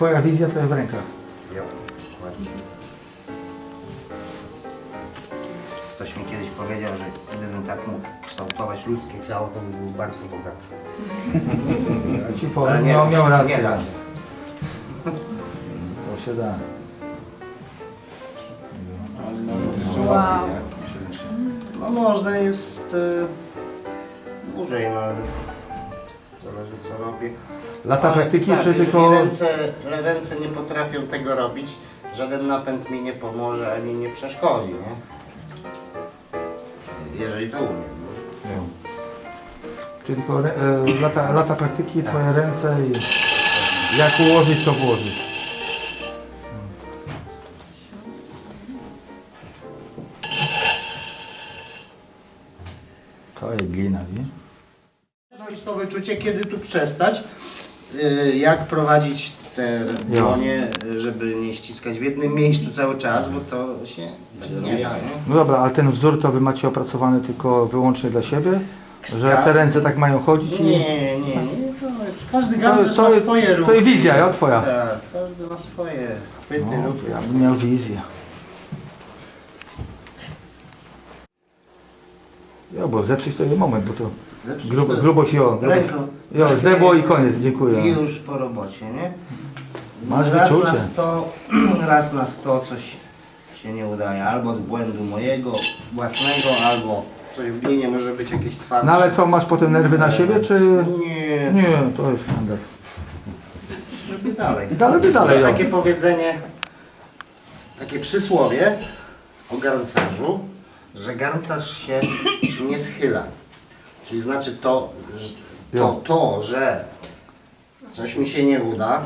twoja wizja to jest w rękach. Jo, dokładnie. Ktoś mi kiedyś powiedział, że gdybym tak mógł kształtować ludzkie ciało, to bym był bardzo bogaty. Ja ci Ale powiem, nie, miał rację. nie da się. To się da. Wow. No można jest dłużej, no ale zależy co robię. Lata Ale praktyki, tak, czy jeżeli tylko... ręce nie potrafią tego robić, żaden napęd mi nie pomoże ani nie przeszkodzi, nie? Jeżeli to umiem. No. Nie. Czyli tylko lata praktyki, twoje ręce i jak ułożyć, to włożyć. To jest glina, wiesz? Trzeba mieć to wyczucie, kiedy tu przestać, jak prowadzić te dłonie, żeby nie ściskać w jednym miejscu cały czas, bo to się nie da, nie? No dobra, ale ten wzór to wy macie opracowany tylko wyłącznie dla siebie? Że te ręce tak mają chodzić i... Nie. To jest, każdy garncarz ma swoje ruchy. To jest wizja, ja twoja. Tak, każdy ma swoje chwyty, No, ruchy. ja bym miał wizję. Jo, bo zepsuć to nie moment, bo to grubość Ręką. zdebło i koniec, I dziękuję. już po robocie, nie? Masz raz wyczucie. raz na 100 coś się nie udaje. Albo z błędu mojego własnego, albo coś w glinie może być jakieś twardsze. No ale co, masz potem nerwy na siebie, czy... Nie, Nie, to jest standard. żeby dalej. Dalej, To jest jo. takie powiedzenie, takie przysłowie o garncarzu, że garncarz się nie schyla. Czyli znaczy że coś mi się nie uda,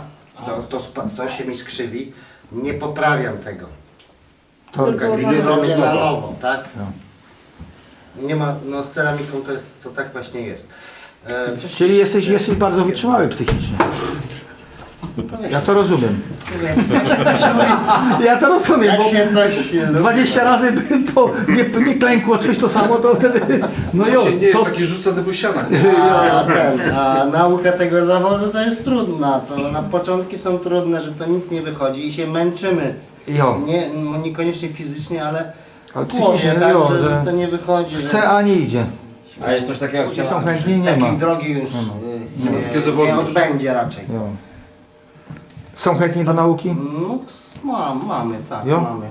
to się mi skrzywi, nie poprawiam tego. To, Gliny robię na nowo, tak? No. Nie ma, no z ceramiką to tak właśnie jest. czyli jesteś bardzo wytrzymały psychicznie. Ja to rozumiem. Jak się coś robi, Ja to rozumiem, bo jak się coś 20 razy by nie klękło coś to samo, to wtedy... No jo, Nie jest co... taki rzucany do ściana. A nauka tego zawodu to jest trudna. To na początki są trudne, że to nic nie wychodzi i się męczymy. Jo. Niekoniecznie fizycznie, ale Ale w głowie, psychicznie, tak, jo, że to nie wychodzi. Chce, a nie idzie. A jest coś takiego jak Ludzie są chętni, nie ma. Takiej drogi już nie odbędzie raczej. Jo. Są chętni do nauki? No, mamy, tak, Jo? mamy.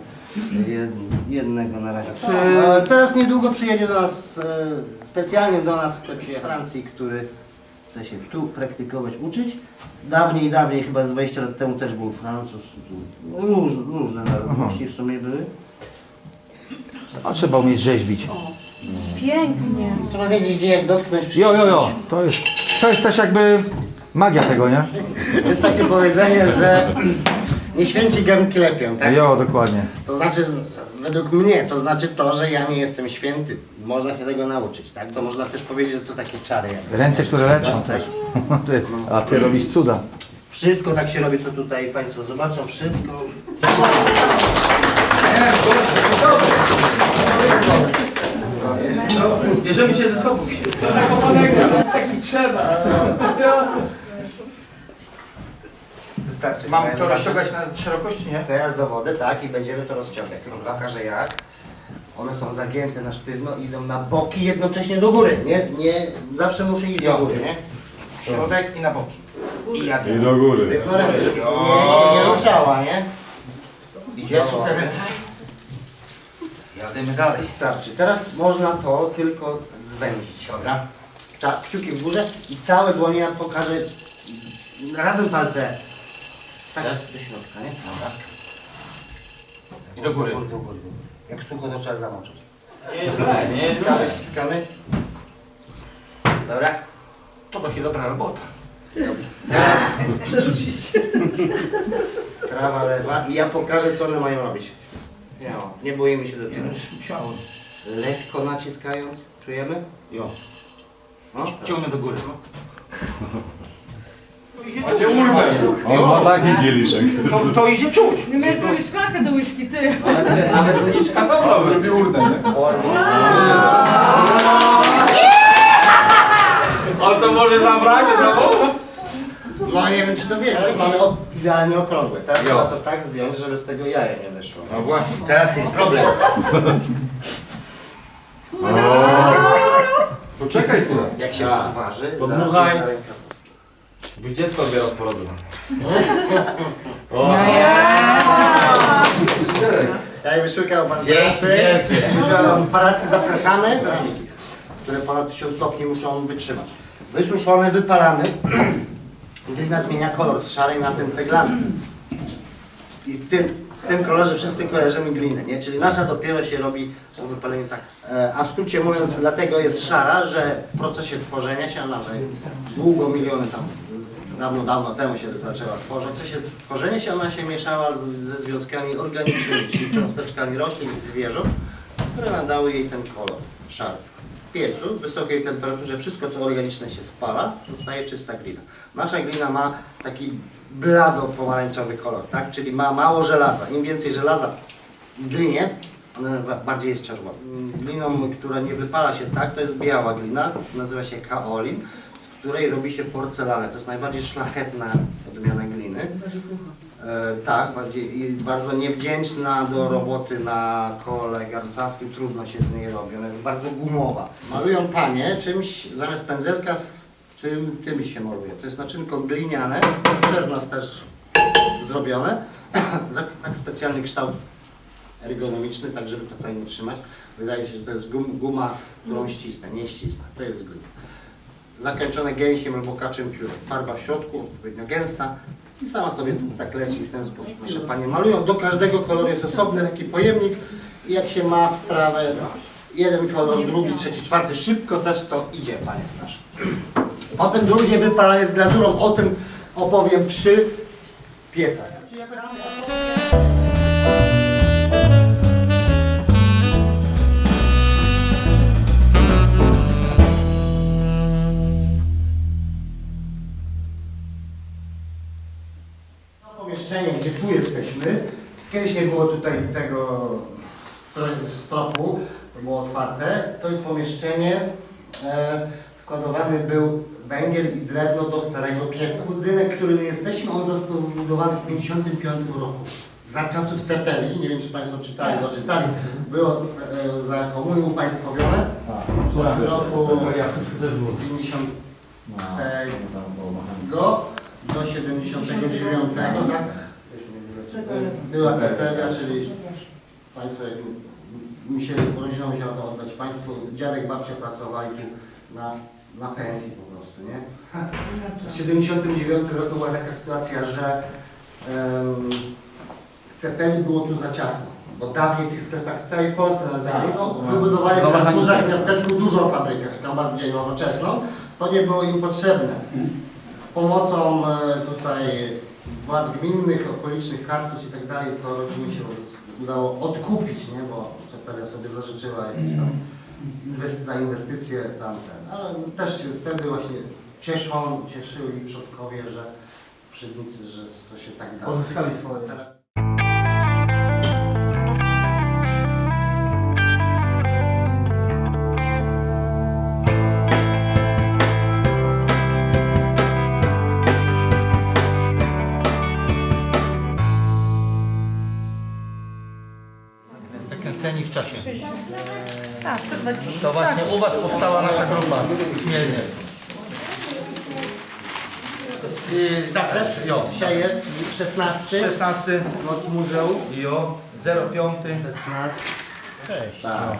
Jednego na razie. Teraz niedługo przyjedzie do nas, specjalnie do nas chce przyjechać z Francji, który chce się tu praktykować, uczyć. Dawniej, chyba z 20 lat temu też był Francuz. Różne narodowości w sumie były. A trzeba umieć rzeźbić. Pięknie. Trzeba wiedzieć, gdzie jak dotknąć, Jo. przycisnąć. To jest też jakby magia tego, nie? Jest takie powiedzenie, że nie święci garnki lepią, tak? Jo, dokładnie. To znaczy, według mnie, to znaczy to, że ja nie jestem święty. Można się tego nauczyć, tak? To można też powiedzieć, że to takie czary. Ręce, które leczą też. A ty robisz cuda. Wszystko tak się robi, co tutaj Państwo zobaczą, wszystko. Bierzemy cię ze sobą. Taki trzeba. Wystarczy. Mam to rozciągać na szerokości, nie? Teraz do wody, tak? I będziemy to rozciągać. Pokażę jak. One są zagięte na sztywno i idą na boki jednocześnie do góry. Nie zawsze muszę iść do góry, nie? Środek i na boki. I ja I do góry. sztywno ręce, żeby to nie ruszała, nie? Idzie suche ręce. Jadymy dalej. Wystarczy. Teraz można to tylko zwęzić, dobra? Kciuki w górze i całe dłonie ja pokażę razem palce. Tak do środka, nie? Dobra. I do góry. Do góry. Jak sucho to trzeba zamoczyć. Nie, Ściskamy. Dobra? To będzie dobra robota. Prawa, lewa i ja pokażę, co one mają robić. Nie boimy się do tego. Musiałem. Lekko naciskając. Czujemy? Jo. No, Ciągnę do góry. Takie urwę. On ma taki kieliszek. To idzie czuć. Nie miałeś zrobić szklankę do whisky, ty. Ale doniczka dobra, Robi urdę, nie? on to może zabrać do domu? No nie wiem czy to wiesz, teraz mamy idealnie okrągłe. Teraz Jo. trzeba to tak zdjąć, żeby z tego jaja nie wyszło. No właśnie. Teraz jest problem. Poczekaj chwilę. Jak się Tak. odważy, Podmuchaj. zaraz jest na rękę. By dziecko odbierał z porodu. Ja wyszukał pan Dzięki, pracy. dzięki. Wyszukał pracy, zapraszamy. Ceramiki, które ponad 1000 stopni muszą wytrzymać. Wysuszone, wypalamy. Glina zmienia kolor z szarej na ten ceglany. I w tym kolorze wszyscy kojarzymy glinę, nie? Czyli nasza dopiero się robi po wypaleniu tak. A w skrócie mówiąc, dlatego jest szara, że w procesie tworzenia się ona długo, miliony tam, dawno temu się zaczęła tworzyć. W procesie tworzenia się ona się mieszała ze związkami organicznymi, czyli cząsteczkami roślin i zwierząt, które nadały jej ten kolor szary. W piecu, w wysokiej temperaturze, wszystko co organiczne się spala, zostaje czysta glina. Nasza glina ma taki blado-pomarańczowy kolor, tak? Czyli ma mało żelaza. Im więcej żelaza w glinie, ona bardziej jest czerwona. Gliną, która nie wypala się tak, to jest biała glina, nazywa się kaolin, z której robi się porcelanę. To jest najbardziej szlachetna odmiana gliny. Tak, bardziej, i bardzo niewdzięczna do roboty na kole garncarskim, trudno się z niej robi, ona jest bardzo gumowa. Malują panie czymś, zamiast pędzelka, tym się maluje. To jest naczynko gliniane, przez nas też zrobione, tak specjalny kształt ergonomiczny, tak żeby to fajnie trzymać. Wydaje się, że to jest guma, którą ścisnę, nie ścisnę, to jest glina. Zakończone gęsiem albo kaczym piórem. Farba w środku, odpowiednio gęsta i sama sobie tu tak leci i w ten sposób nasze panie malują. Do każdego koloru jest osobny taki pojemnik i jak się ma wprawę jeden kolor, drugi, trzeci, czwarty, szybko też to idzie, panie nasze. Potem drugie wypalanie z glazurą, o tym opowiem przy piecach. Pomieszczenie, gdzie tu jesteśmy, kiedyś nie było tutaj tego stropu, to było otwarte. To jest pomieszczenie, składowany był węgiel i drewno do starego pieca. Budynek, w którym jesteśmy, on został wybudowany w 1955 roku. Za czasów Cepeli, nie wiem czy Państwo czytali, doczytali, było za komuny upaństwowione. W roku 50 do 79, tak? Była Cepelia, czyli Państwo jak rodziną musiała to oddać Państwu, dziadek, babcia pracowali tu na pensji po prostu, nie? W 79 roku była taka sytuacja, że Cepeli było tu za ciasno, bo dawniej w tych sklepach w całej Polsce na zagranicy wybudowali w Karturzach, w miasteczku dużą fabrykę, taką bardziej nowoczesną, to nie było im potrzebne. Z pomocą tutaj władz gminnych, okolicznych Kartusz i tak dalej, to rodzinie się udało odkupić, nie? Bo Cepelia sobie zażyczyła jakieś tam inwestycje tamte. Ale też się wtedy właśnie cieszyły ich przodkowie, że przednicy, że to się tak da. Odzyskali swoje. Teraz... Ceni w czasie. Tak, 120. To właśnie u Was powstała nasza grupa Chmielnie. Zapraszam. Dzisiaj jest 16. 16 Noc Muzeum. jo 05. 16. Cześć. Tak.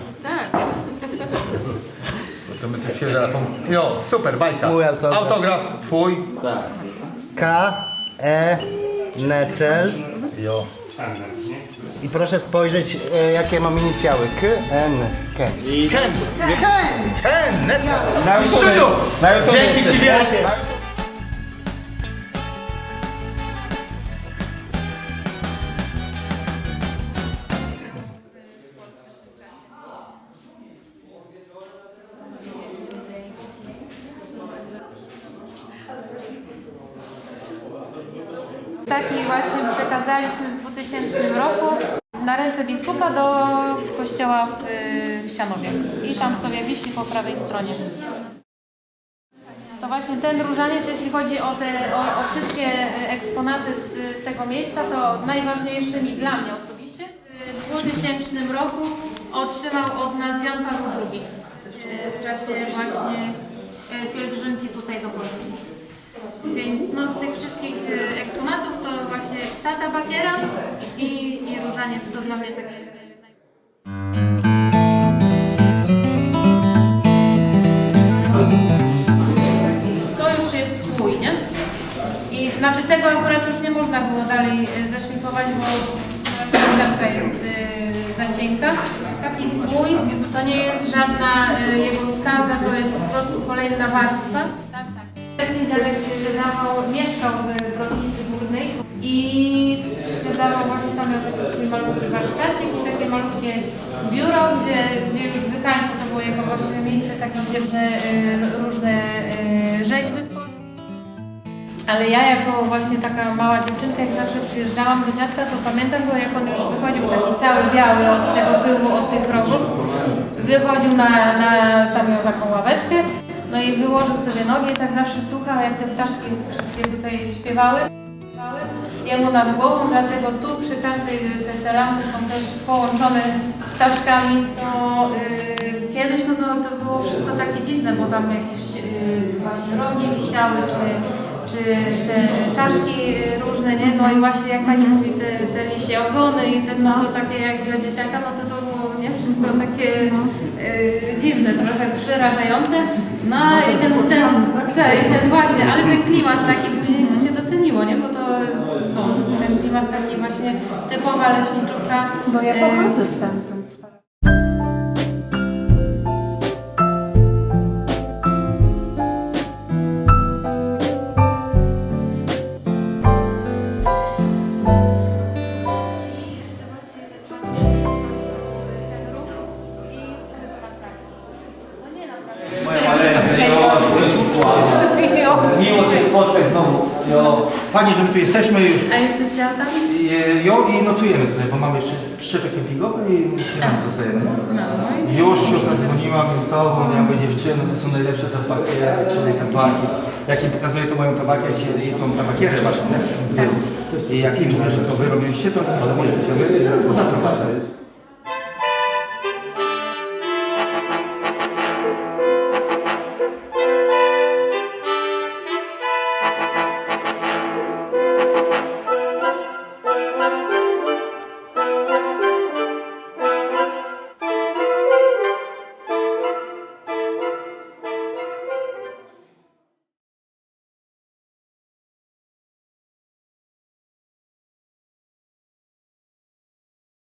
To my tu się jo, super, bajka. Mój autograf. Autograf twój. K. E. Necel. Jo. I proszę spojrzeć, jakie mam inicjały. K. N. K. Ken, Neca. Dzięki Ci wielkie. Taki właśnie przekazaliśmy w 2000 roku na ręce biskupa do kościoła w Sianowie. I tam sobie wisi po prawej stronie. To właśnie ten różaniec, jeśli chodzi o wszystkie eksponaty z tego miejsca, to najważniejszym i dla mnie osobiście w 2000 roku otrzymał od nas Jan Paweł II w czasie właśnie pielgrzymki tutaj do Polski. Więc no, z tych wszystkich eksponatów to właśnie ta tabakiera i różaniec to dla mnie takie... To już jest słój, nie? I znaczy tego akurat już nie można było dalej zeszlifować, bo siatka jest za cienka. Taki słój to nie jest żadna jego skaza, to jest po prostu kolejna warstwa. Tak, tak. Wcześniej dziadek mieszkał w Brodnicy Górnej i sprzedawał właśnie tam miał taki swój malutki warsztacik i takie malutkie biuro, gdzie już wykańcza, to było jego właściwe miejsce, takie gdzie różne rzeźby tworzył. Ale ja jako właśnie taka mała dziewczynka, jak zawsze przyjeżdżałam do dziadka, to pamiętam go, jak on już wychodził taki cały biały od tego pyłu, od tych rogów. Wychodził tam miał taką ławeczkę, no i wyłożył sobie nogi i tak zawsze słuchał, jak te ptaszki wszystkie tutaj śpiewały. Jemu nad głową, dlatego tu przy każdej, te lampy są też połączone ptaszkami. To kiedyś no to było wszystko takie dziwne, bo tam jakieś właśnie rogi wisiały, czy te czaszki różne, nie? No i właśnie jak pani mówi, te lisie ogony i no to takie jak dla dzieciaka, no to było nie? Wszystko takie dziwne, trochę przerażające. No i ten właśnie, ale ten klimat taki później to się doceniło, nie? Bo to jest, no, ten klimat taki właśnie typowa leśniczówka. Bo ja pochodzę stamtąd. Miło Cię spotkać znowu. Fajnie, że my tu jesteśmy już. A jesteście autami? I nocujemy tutaj, bo mamy przyczepę kempingową i śniadanie zostajemy. No. Już siostra dzwoniła mi to, bo ja mówię, dziewczyny, to są najlepsze tabakiery, czyli tabaki. Jak im pokazuję to moją tabakę i tą tabakierę waszą, nie? I jak im mówię, że to wy robiliście, to oni sobie wierzycie. Ja mówię, zaraz go zaprowadzę.